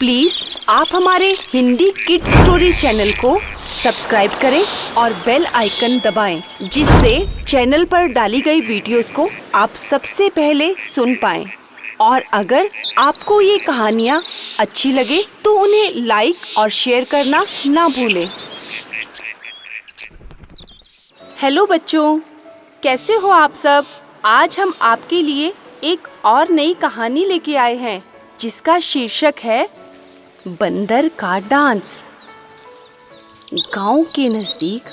Please आप हमारे Hindi kid story channel को सब्सक्राइब करें और बेल आइकन दबाएं, जिससे चैनल पर डाली गई वीडियोस को आप सबसे पहले सुन पाएं। और अगर आपको ये कहानियाँ अच्छी लगे तो उन्हें लाइक और शेयर करना ना भूलें। हेलो बच्चों, कैसे हो आप सब? आज हम आपके लिए एक और नई कहानी लेके आए हैं जिसका शीर्षक है बंदर का डांस। गांव के नज़दीक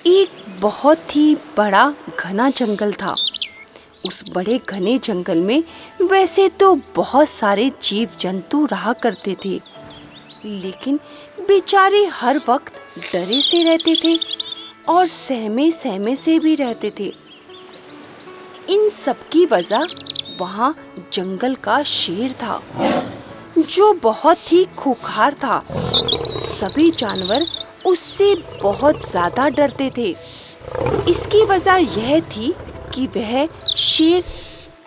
एक बहुत ही बड़ा घना जंगल था। उस बड़े घने जंगल में वैसे तो बहुत सारे जीव जंतु रहा करते थे, लेकिन बेचारे हर वक्त डरे से रहते थे और सहमे सहमे से भी रहते थे। इन सब की वजह वहाँ जंगल का शेर था, जो बहुत ही खूंखार था। सभी जानवर उससे बहुत ज़्यादा डरते थे। इसकी वजह यह थी कि वह शेर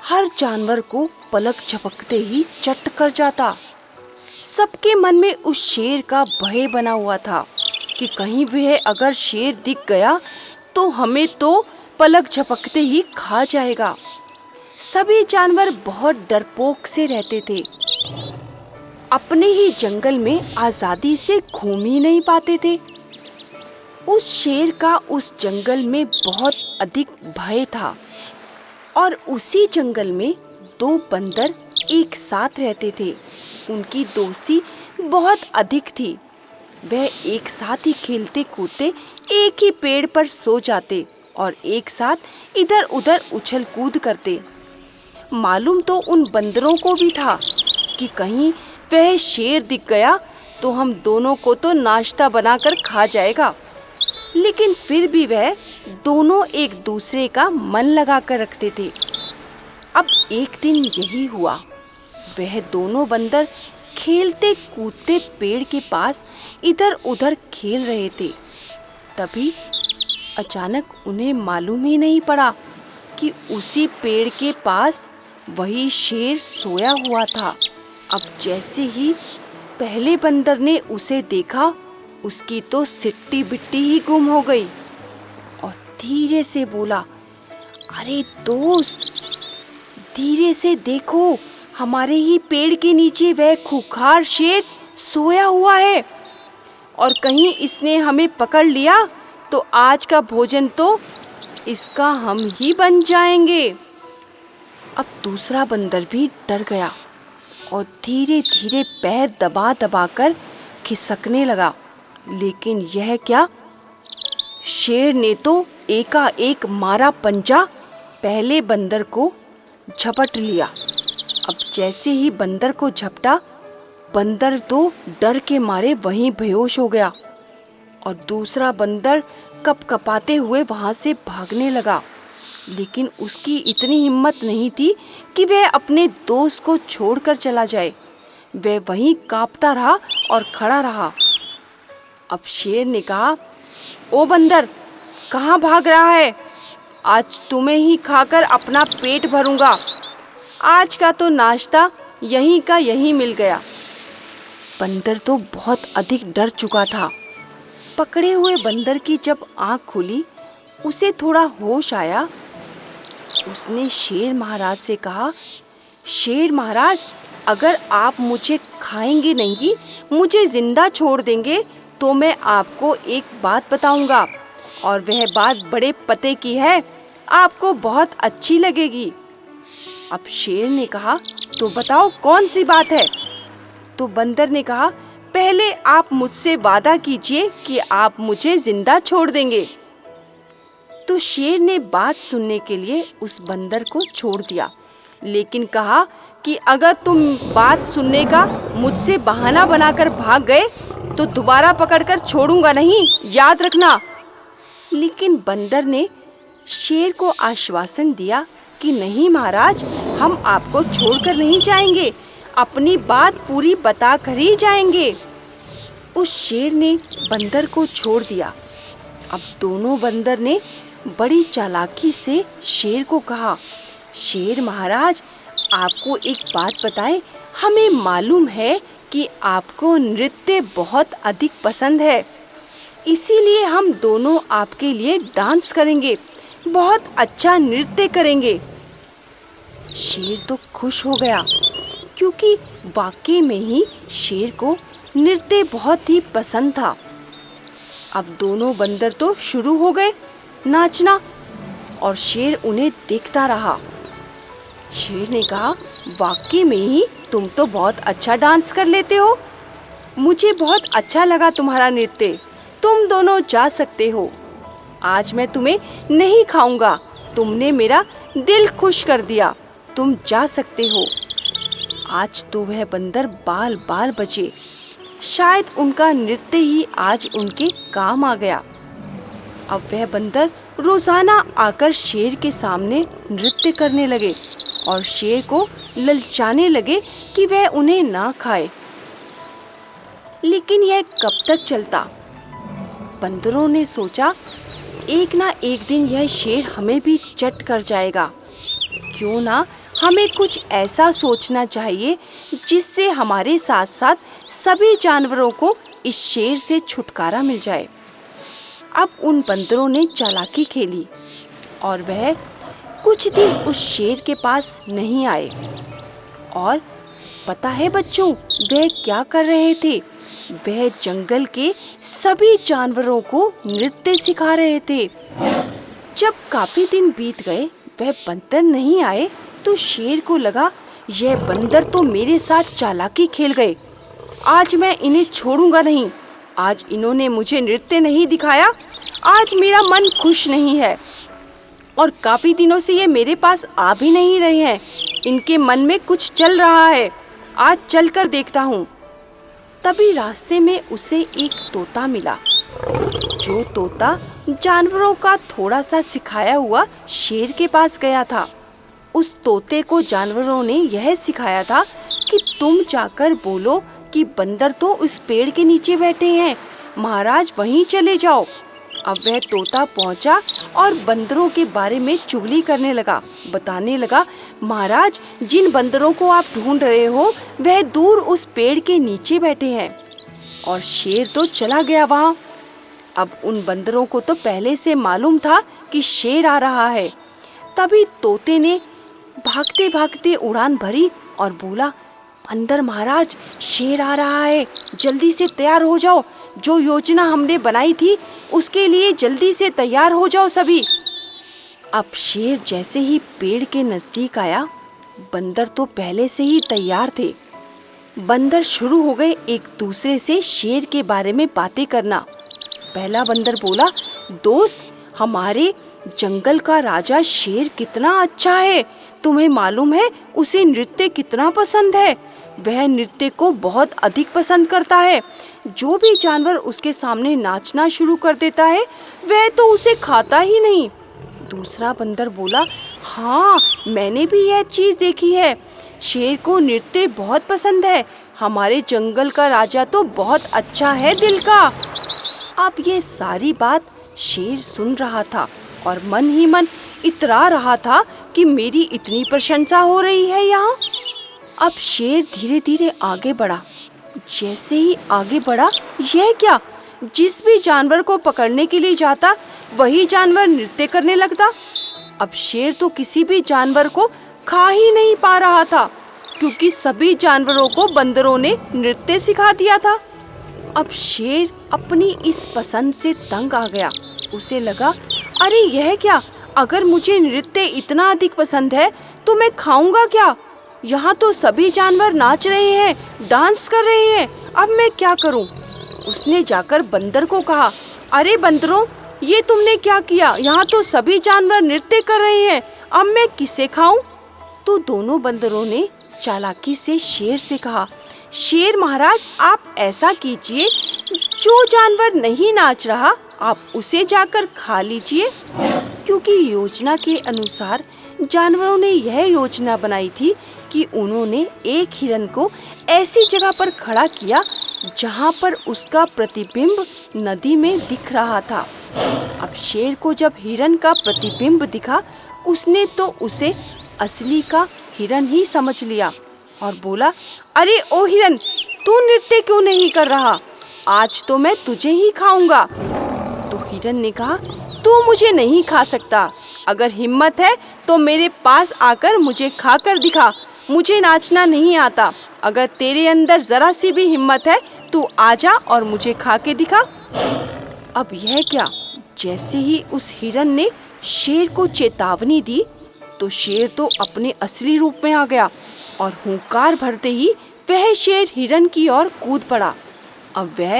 हर जानवर को पलक झपकते ही चट कर जाता। सबके मन में उस शेर का भय बना हुआ था कि कहीं वह अगर शेर दिख गया तो हमें तो पलक झपकते ही खा जाएगा। सभी जानवर बहुत डरपोक से रहते थे। अपने ही जंगल में आज़ादी से घूम ही नहीं पाते थे। उस शेर का उस जंगल में बहुत अधिक भय था और उसी जंगल में दो बंदर एक साथ रहते थे। उनकी दोस्ती बहुत अधिक थी। वह एक साथ ही खेलते कूदते एक ही पेड़ पर सो जाते और एक साथ इधर उधर उछल कूद करते। मालूम तो उन बंदरों को भी था कि कहीं वह शेर दिख गया तो हम दोनों को तो नाश्ता बनाकर खा जाएगा, लेकिन फिर भी वह दोनों एक दूसरे का मन लगा कर रखते थे। अब एक दिन यही हुआ। वह दोनों बंदर खेलते कूदते पेड़ के पास इधर उधर खेल रहे थे। तभी अचानक उन्हें मालूम ही नहीं पड़ा कि उसी पेड़ के पास वही शेर सोया हुआ था। अब जैसे ही पहले बंदर ने उसे देखा, उसकी तो सिट्टी बिट्टी ही गुम हो गई और धीरे से बोला, अरे दोस्त, धीरे से देखो, हमारे ही पेड़ के नीचे वह खूंखार शेर सोया हुआ है और कहीं इसने हमें पकड़ लिया तो आज का भोजन तो इसका हम ही बन जाएंगे। अब दूसरा बंदर भी डर गया और धीरे धीरे पैर दबा दबा कर खिसकने लगा, लेकिन यह क्या, शेर ने तो एकाएक मारा पंजा पहले बंदर को झपट लिया। अब जैसे ही बंदर को झपटा, बंदर तो डर के मारे वहीं बेहोश हो गया और दूसरा बंदर कपकपाते हुए वहां से भागने लगा। लेकिन उसकी इतनी हिम्मत नहीं थी कि वह अपने दोस्त को छोड़कर चला जाए। वह वहीं कांपता रहा और खड़ा रहा। अब शेर ने कहा, ओ बंदर, कहाँ भाग रहा है? आज तुम्हें ही खाकर अपना पेट भरूंगा। आज का तो नाश्ता यहीं का यहीं मिल गया। बंदर तो बहुत अधिक डर चुका था। पकड़े हुए बंदर की जब आँख खुली, उसे थोड़ा होश आया। उसने शेर महाराज से कहा, शेर महाराज, अगर आप मुझे खाएंगे नहीं, मुझे जिंदा छोड़ देंगे तो मैं आपको एक बात बताऊंगा और वह बात बड़े पते की है, आपको बहुत अच्छी लगेगी। अब शेर ने कहा, तो बताओ कौन सी बात है? तो बंदर ने कहा, पहले आप मुझसे वादा कीजिए कि आप मुझे जिंदा छोड़ देंगे। तो शेर ने बात सुनने के लिए उस बंदर को छोड़ दिया, लेकिन कहा कि अगर तुम बात सुनने का मुझसे बहाना बनाकर भाग गए तो दोबारा पकड़कर छोड़ूंगा नहीं, याद रखना। लेकिन बंदर ने शेर को आश्वासन दिया कि नहीं महाराज, हम आपको छोड़कर नहीं जाएंगे, अपनी बात पूरी बता कर ही जाएंगे। उस शेर ने बंदर को छोड़ दिया। अब दोनों बंदर ने बड़ी चालाकी से शेर को कहा, शेर महाराज, आपको एक बात बताएं, हमें मालूम है कि आपको नृत्य बहुत अधिक पसंद है, इसीलिए हम दोनों आपके लिए डांस करेंगे, बहुत अच्छा नृत्य करेंगे। शेर तो खुश हो गया क्योंकि वाकई में ही शेर को नृत्य बहुत ही पसंद था। अब दोनों बंदर तो शुरू हो गए नाचना और शेर उन्हें देखता रहा। शेर ने कहा, वाकई में ही तुम तो बहुत अच्छा डांस कर लेते हो, मुझे बहुत अच्छा लगा तुम्हारा नृत्य, तुम दोनों जा सकते हो। आज मैं तुम्हें नहीं खाऊंगा, तुमने मेरा दिल खुश कर दिया, तुम जा सकते हो। आज तो वह बंदर बाल बाल बचे, शायद उनका नृत्य ही आज उनके काम आ गया। अब वह बंदर रोजाना आकर शेर के सामने नृत्य करने लगे और शेर को ललचाने लगे कि वह उन्हें ना खाए। लेकिन यह कब तक चलता? बंदरों ने सोचा, एक ना एक दिन यह शेर हमें भी चट कर जाएगा। क्यों ना हमें कुछ ऐसा सोचना चाहिए जिससे हमारे साथ साथ सभी जानवरों को इस शेर से छुटकारा मिल जाए। अब उन बंदरों ने चालाकी खेली और वह कुछ दिन उस शेर के पास नहीं आए। और पता है बच्चों, वह क्या कर रहे थे? वह जंगल के सभी जानवरों को नृत्य सिखा रहे थे। जब काफी दिन बीत गए, वह बंदर नहीं आए तो शेर को लगा, यह बंदर तो मेरे साथ चालाकी खेल गए, आज मैं इन्हें छोड़ूंगा नहीं। आज इन्होंने मुझे नृत्य नहीं दिखाया, आज मेरा मन खुश नहीं है और काफी दिनों से ये मेरे पास आ भी नहीं रहे हैं। इनके मन में कुछ चल रहा है, आज चलकर देखता हूँ। तभी रास्ते में उसे एक तोता मिला। जो तोता जानवरों का थोड़ा सा सिखाया हुआ शेर के पास गया था। उस तोते को जानवरों ने यह सिखाया था कि तुम जाकर बोलो कि बंदर तो उस पेड़ के नीचे बैठे हैं, महाराज वहीं चले जाओ। अब वह तोता पहुंचा और बंदरों के बारे में चुगली करने लगा, बताने लगा, महाराज जिन बंदरों को आप ढूंढ रहे हो वह दूर उस पेड़ के नीचे बैठे हैं। और शेर तो चला गया वहां। अब उन बंदरों को तो पहले से मालूम था कि शेर आ रहा है। तभी तोते ने भागते भागते उड़ान भरी और बोला, बंदर महाराज शेर आ रहा है, जल्दी से तैयार हो जाओ, जो योजना हमने बनाई थी उसके लिए जल्दी से तैयार हो जाओ सभी। अब शेर जैसे ही पेड़ के नजदीक आया, बंदर तो पहले से ही तैयार थे। बंदर शुरू हो गए एक दूसरे से शेर के बारे में बातें करना। पहला बंदर बोला, दोस्त हमारे जंगल का राजा शेर कितना अच्छा है, तुम्हें मालूम है उसे नृत्य कितना पसंद है, वह नृत्य को बहुत अधिक पसंद करता है। जो भी जानवर उसके सामने नाचना शुरू कर देता है वह तो उसे खाता ही नहीं। दूसरा बंदर बोला, हाँ मैंने भी यह चीज देखी है, शेर को नृत्य बहुत पसंद है, हमारे जंगल का राजा तो बहुत अच्छा है दिल का। अब ये सारी बात शेर सुन रहा था और मन ही मन इतरा रहा था कि मेरी इतनी प्रशंसा हो रही है यहाँ। अब शेर धीरे धीरे आगे बढ़ा। जैसे ही आगे बढ़ा, यह क्या, जिस भी जानवर को पकड़ने के लिए जाता वही जानवर नृत्य करने लगता। अब शेर तो किसी भी जानवर को खा ही नहीं पा रहा था क्योंकि सभी जानवरों को बंदरों ने नृत्य सिखा दिया था। अब शेर अपनी इस पसंद से तंग आ गया। उसे लगा, अरे यह क्या, अगर मुझे नृत्य इतना अधिक पसंद है तो मैं खाऊंगा क्या? यहाँ तो सभी जानवर नाच रहे हैं, डांस कर रहे हैं, अब मैं क्या करूँ? उसने जाकर बंदर को कहा, अरे बंदरों ये तुमने क्या किया, यहाँ तो सभी जानवर नृत्य कर रहे हैं, अब मैं किसे खाऊं? तो दोनों बंदरों ने चालाकी से शेर से कहा, शेर महाराज आप ऐसा कीजिए, जो जानवर नहीं नाच रहा आप उसे जाकर खा लीजिए। क्योंकि योजना के अनुसार जानवरों ने यह योजना बनाई थी कि उन्होंने एक हिरन को ऐसी जगह पर खड़ा किया जहां पर उसका प्रतिबिंब नदी में दिख रहा था। अब शेर को जब हिरन का प्रतिबिंब दिखा, उसने तो उसे असली का हिरन ही समझ लिया और बोला, अरे ओ हिरन, तू नृत्य क्यों नहीं कर रहा? आज तो मैं तुझे ही खाऊंगा। तो हिरन ने कहा, तू मुझे नहीं खा सकता। अगर हिम्मत है तो मेरे पास आकर मुझे खाकर दिखा। मुझे नाचना नहीं आता। अगर तेरे अंदर जरा सी भी हिम्मत है तू आजा और मुझे खा के दिखा। अब यह क्या? जैसे ही उस हिरन ने शेर को चेतावनी दी तो शेर तो अपने असली रूप में आ गया और हुंकार भरते ही वह शेर हिरन की ओर कूद पड़ा। अब वह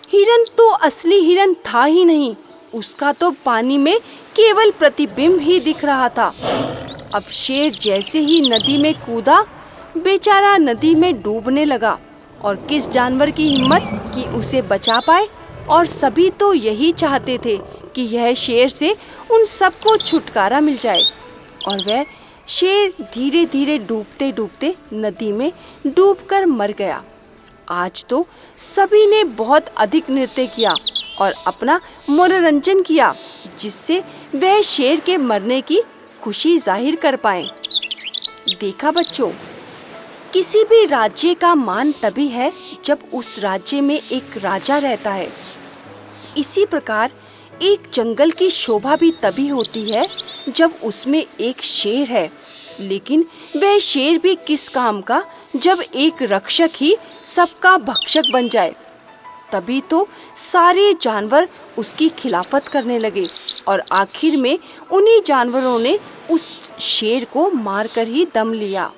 हिरन तो असली हिरन था ही नहीं, उसका तो पानी में केवल प्रतिबिंब ही दिख रहा था। अब शेर जैसे ही नदी में कूदा, बेचारा नदी में डूबने लगा। और किस जानवर की हिम्मत कि उसे बचा पाए? और सभी तो यही चाहते थे कि यह शेर से उन सबको छुटकारा मिल जाए। और वह शेर धीरे धीरे डूबते डूबते नदी में डूबकर मर गया। आज तो सभी ने बहुत अधिक नृत्य किया और अपना मनोरंजन किया, जिससे वह शेर के मरने की खुशी जाहिर कर पाए। देखा बच्चों, किसी भी राज्य का मान तभी है जब उस राज्य में एक राजा रहता है। इसी प्रकार एक जंगल की शोभा भी तभी होती है जब उसमें एक शेर है। लेकिन वह शेर भी किस काम का जब एक रक्षक ही सबका भक्षक बन जाए। तभी तो सारे जानवर उसकी खिलाफत करने लगे और आखिर में उन्हीं जानवरों ने उस शेर को मारकर ही दम लिया।